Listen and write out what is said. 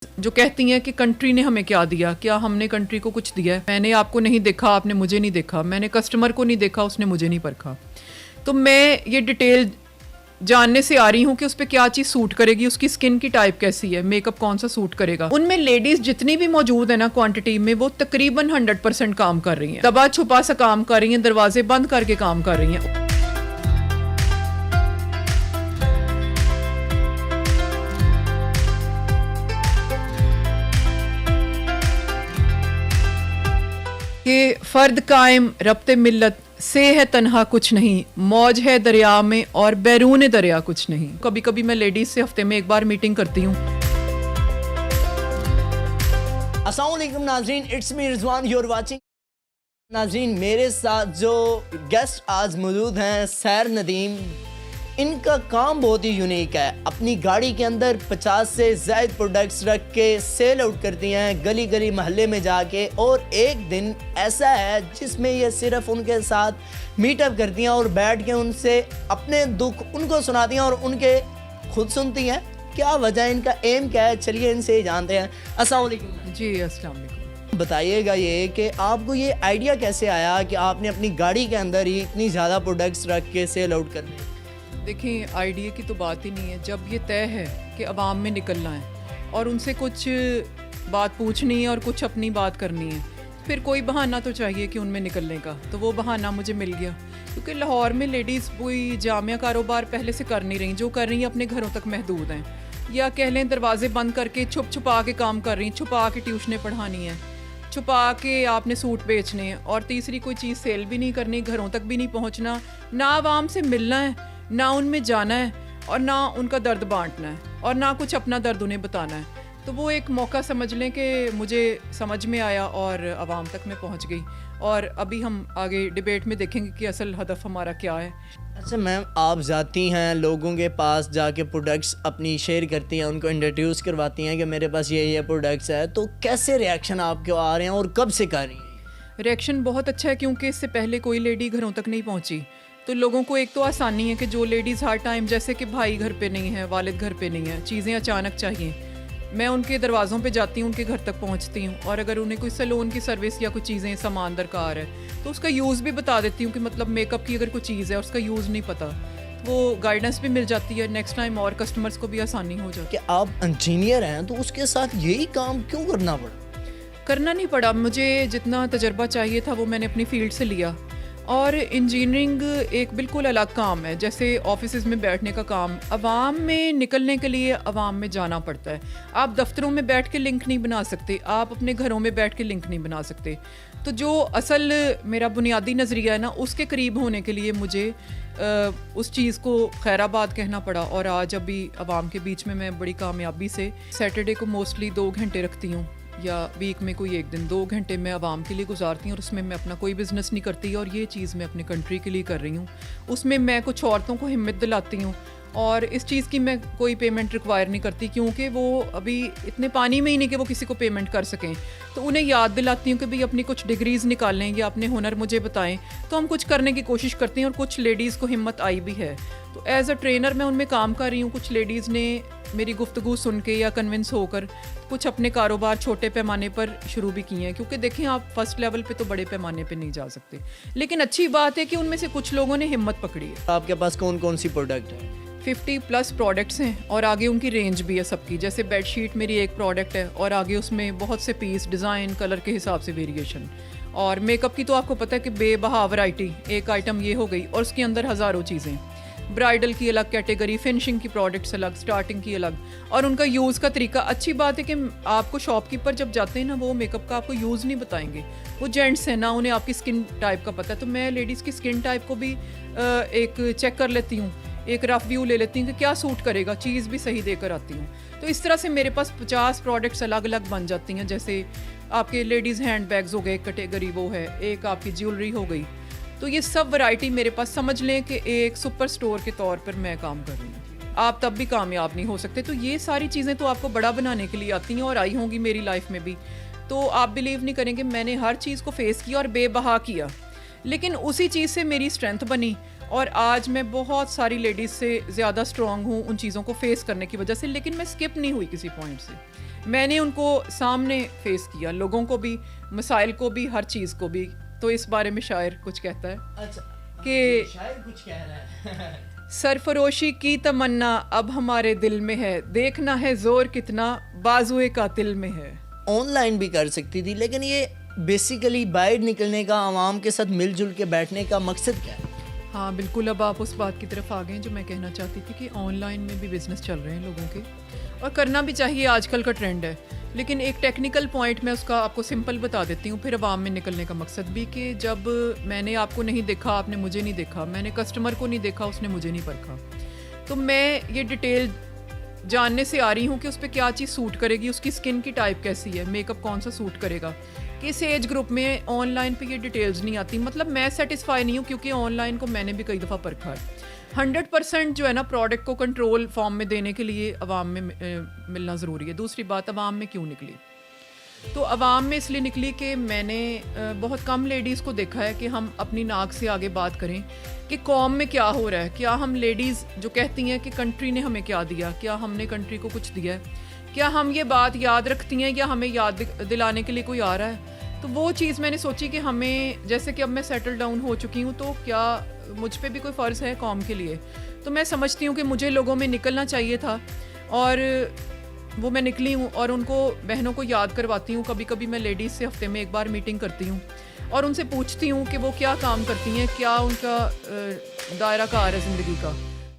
जो कहती हैं कि कंट्री ने हमें क्या दिया, क्या हमने कंट्री को कुछ दिया है? मैंने आपको नहीं देखा, आपने मुझे नहीं देखा, मैंने कस्टमर को नहीं देखा, उसने मुझे नहीं परखा। तो मैं ये डिटेल जानने से आ रही हूँ कि उस पर क्या चीज़ सूट करेगी, उसकी स्किन की टाइप कैसी है, मेकअप कौन सा सूट करेगा। उनमें लेडीज जितनी भी मौजूद है ना क्वांटिटी में, वो तकरीबन 100% काम कर रही हैं, दबा छुपा सा काम कर रही हैं, दरवाजे बंद करके काम कर रही हैं। कि फर्द कायम रब्ते मिल्लत से है तन्हा कुछ नहीं, मौज है दरिया में और बैरून दरिया कुछ नहीं। कभी कभी मैं लेडीज से हफ्ते में एक बार मीटिंग करती हूँ। अस्सलाम वालेकुम नाजरीन, it's me Rizwan, you are watching. नाजरीन, मेरे साथ जो गेस्ट आज मौजूद हैं सैर नदीम, इनका काम बहुत ही यूनिक है। अपनी गाड़ी के अंदर 50 से ज़ायद प्रोडक्ट्स रख के सेल आउट करती हैं गली गली मोहल्ले में जाके, और एक दिन ऐसा है जिसमें ये सिर्फ उनके साथ मीटअप करती हैं और बैठ के उनसे अपने दुख उनको सुनाती हैं और उनके खुद सुनती हैं। क्या वजह है, इनका एम क्या है, चलिए इनसे ही जानते हैं। अस्सलाम वालेकुम जी। अस्सलाम वालेकुम। बताइएगा ये कि आपको ये आइडिया कैसे आया कि आपने अपनी गाड़ी के अंदर ही इतनी ज़्यादा प्रोडक्ट्स रख के सेल आउट करने? देखिए, आइडिया की तो बात ही नहीं है। जब ये तय है कि अवाम में निकलना है और उनसे कुछ बात पूछनी है और कुछ अपनी बात करनी है, फिर कोई बहाना तो चाहिए कि उनमें निकलने का। तो वो बहाना मुझे मिल गया, क्योंकि लाहौर में लेडीज़ कोई जामिया कारोबार पहले से कर नहीं रही। जो कर रही हैं अपने घरों तक महदूद हैं, या कह लें दरवाजे बंद करके छुप छुपा के काम कर रही हैं। छुपा के ट्यूशनें पढ़ानी है, छुपा के आपने सूट बेचने हैं, और तीसरी कोई चीज़ सेल भी नहीं करनी, घरों तक भी नहीं पहुँचना, ना आवाम से मिलना है, ना उनमें जाना है, और ना उनका दर्द बांटना है, और ना कुछ अपना दर्द उन्हें बताना है। तो वो एक मौका समझ लें कि मुझे समझ में आया और आवाम तक मैं पहुंच गई। और अभी हम आगे डिबेट में देखेंगे कि असल हदफ हमारा क्या है। अच्छा मैम, आप जाती हैं लोगों के पास, जाके प्रोडक्ट्स अपनी शेयर करती हैं, उनको इंट्रोड्यूस करवाती हैं कि मेरे पास ये प्रोडक्ट्स है, तो कैसे रिएक्शन आपके आ रहे हैं और कब से कर रही हैं? रिएक्शन बहुत अच्छा है, क्योंकि इससे पहले कोई लेडी घरों तक नहीं पहुंची। तो लोगों को एक तो आसानी है कि जो लेडीज़ हर टाइम, जैसे कि भाई घर पे नहीं है, वालिद घर पे नहीं है, चीज़ें अचानक चाहिए, मैं उनके दरवाज़ों पे जाती हूँ, उनके घर तक पहुँचती हूँ, और अगर उन्हें कोई सैलून की सर्विस या कोई चीज़ें सामान दरकार है तो उसका यूज़ भी बता देती हूँ कि मतलब मेकअप की अगर कोई चीज़ है और उसका यूज़ नहीं पता, वो गाइडेंस भी मिल जाती है नेक्स्ट टाइम, और कस्टमर्स को भी आसानी हो जाती है। कि आप इंजीनियर हैं तो उसके साथ यही काम क्यों करना पड़ा? करना नहीं पड़ा, मुझे जितना तजर्बा चाहिए था वो मैंने अपनी फील्ड से लिया। और इंजीनियरिंग एक बिल्कुल अलग काम है, जैसे ऑफिसेज में बैठने का काम। अवाम में निकलने के लिए अवाम में जाना पड़ता है। आप दफ्तरों में बैठ के लिंक नहीं बना सकते, आप अपने घरों में बैठ के लिंक नहीं बना सकते। तो जो असल मेरा बुनियादी नज़रिया है ना, उसके करीब होने के लिए मुझे उस चीज़ को खैराबाद कहना पड़ा। और आज अभी अवाम के बीच में मैं बड़ी कामयाबी से सैटरडे को मोस्टली 2 घंटे रखती हूँ, या वीक में कोई एक दिन 2 घंटे मैं आवाम के लिए गुजारती हूँ, और उसमें मैं अपना कोई बिज़नेस नहीं करती, और ये चीज़ मैं अपनी कंट्री के लिए कर रही हूँ। उसमें मैं कुछ औरतों को हिम्मत दिलाती हूँ, और इस चीज़ की मैं कोई पेमेंट रिक्वायर नहीं करती, क्योंकि वो अभी इतने पानी में ही नहीं कि वो किसी को पेमेंट कर सकें। तो उन्हें याद दिलाती हूँ कि भाई अपनी कुछ डिग्रीज़ निकालें या अपने हुनर मुझे बताएं, तो हम कुछ करने की कोशिश करते हैं, और कुछ लेडीज़ को हिम्मत आई भी है। तो एज अ ट्रेनर मैं उनमें काम कर रही हूँ। कुछ लेडीज़ ने मेरी गुफ्तगू सुन के या कन्विंस होकर कुछ अपने कारोबार छोटे पैमाने पर शुरू भी किए हैं, क्योंकि देखें आप फर्स्ट लेवल पे तो बड़े पैमाने पे नहीं जा सकते। लेकिन अच्छी बात है कि उनमें से कुछ लोगों ने हिम्मत पकड़ी है। आपके पास कौन कौन सी प्रोडक्ट है? 50+ प्रोडक्ट्स हैं, और आगे उनकी रेंज भी है सबकी। जैसे बेडशीट मेरी एक प्रोडक्ट है, और आगे उसमें बहुत से पीस, डिज़ाइन, कलर के हिसाब से वेरिएशन। और मेकअप की तो आपको पता है कि बेबहा वैरायटी, एक आइटम ये हो गई, और उसके अंदर हज़ारों चीज़ें। ब्राइडल की अलग कैटेगरी, फिनिशिंग की प्रोडक्ट्स अलग, स्टार्टिंग की अलग, और उनका यूज़ का तरीका। अच्छी बात है कि आपको शॉपकीपर जब जाते हैं ना, वो मेकअप का आपको यूज़ नहीं बताएंगे। वो जेंट्स हैं ना, उन्हें आपकी स्किन टाइप का पता है। तो मैं लेडीज़ की स्किन टाइप को भी एक चेक कर लेती हूँ, एक रफ व्यू ले लेती हूँ कि क्या सूट करेगा, चीज़ भी सही देकर आती हूँ। तो इस तरह से मेरे पास 50 प्रोडक्ट्स अलग अलग बन जाती हैं। जैसे आपके लेडीज़ हैंड बैग्स हो गए, कैटेगरी वो है, एक आपकी ज्वेलरी हो गई। तो ये सब वैरायटी मेरे पास, समझ लें कि एक सुपर स्टोर के तौर पर मैं काम कर रही हूँ। आप तब भी कामयाब नहीं हो सकते। तो ये सारी चीज़ें तो आपको बड़ा बनाने के लिए आती हैं, और आई होंगी मेरी लाइफ में भी। तो आप बिलीव नहीं करेंगे, मैंने हर चीज़ को फेस किया और बेबहा किया, लेकिन उसी चीज़ से मेरी स्ट्रेंथ बनी, और आज मैं बहुत सारी लेडीज़ से ज़्यादा स्ट्रॉन्ग हूँ उन चीज़ों को फेस करने की वजह से। लेकिन मैं स्किप नहीं हुई किसी पॉइंट से। मैंने उनको सामने फेस किया, लोगों को भी, मसाइल को भी, हर चीज़ को भी। तो इस बारे में शायर कुछ कहता है अच्छा कि शायद कुछ कह रहा है सरफरोशी की तमन्ना अब हमारे दिल में है, देखना है जोर कितना बाजुए कातिल में है। ऑनलाइन भी कर सकती थी, लेकिन ये बेसिकली बाहर निकलने का, आवाम के साथ मिलजुल के बैठने का मकसद क्या है? हाँ बिल्कुल, अब आप उस बात की तरफ आ गए जो मैं कहना चाहती थी कि ऑनलाइन में भी बिज़नेस चल रहे हैं लोगों के, और करना भी चाहिए, आजकल का ट्रेंड है। लेकिन एक टेक्निकल पॉइंट मैं उसका आपको सिंपल बता देती हूँ, फिर अवाम में निकलने का मकसद भी कि जब मैंने आपको नहीं देखा, आपने मुझे नहीं देखा, मैंने कस्टमर को नहीं देखा, उसने मुझे नहीं परखा, तो मैं ये डिटेल जानने से आ रही हूँ कि उस पर क्या चीज़ सूट करेगी, उसकी स्किन की टाइप कैसी है, मेकअप कौन सा सूट करेगा। किस एज ग्रुप में ऑनलाइन पे ये डिटेल्स नहीं आती, मतलब मैं सेटिस्फाई नहीं हूँ, क्योंकि ऑनलाइन को मैंने भी कई दफ़ा परखा है। 100% जो है ना प्रोडक्ट को कंट्रोल फॉर्म में देने के लिए अवाम में मिलना ज़रूरी है। दूसरी बात, अवाम में क्यों निकली, तो अवाम में इसलिए निकली कि मैंने बहुत कम लेडीज़ को देखा है कि हम अपनी नाक से आगे बात करें कि कौम में क्या हो रहा है। क्या हम लेडीज़ जो कहती हैं कि कंट्री ने हमें क्या दिया, क्या हमने कंट्री को कुछ दिया है, क्या हम ये बात याद रखती हैं या हमें याद दिलाने के लिए कोई आ रहा है। तो वो चीज़ मैंने सोची कि हमें, जैसे कि अब मैं सेटल डाउन हो चुकी हूँ, तो क्या मुझ पे भी कोई फ़र्ज़ है कौम के लिए। तो मैं समझती हूँ कि मुझे लोगों में निकलना चाहिए था, और वो मैं निकली हूँ, और उनको, बहनों को याद करवाती हूँ। कभी कभी मैं लेडीज़ से हफ्ते में एक बार मीटिंग करती हूँ और उनसे पूछती हूँ कि वो क्या काम करती हैं, क्या उनका दायरा कार है ज़िंदगी का।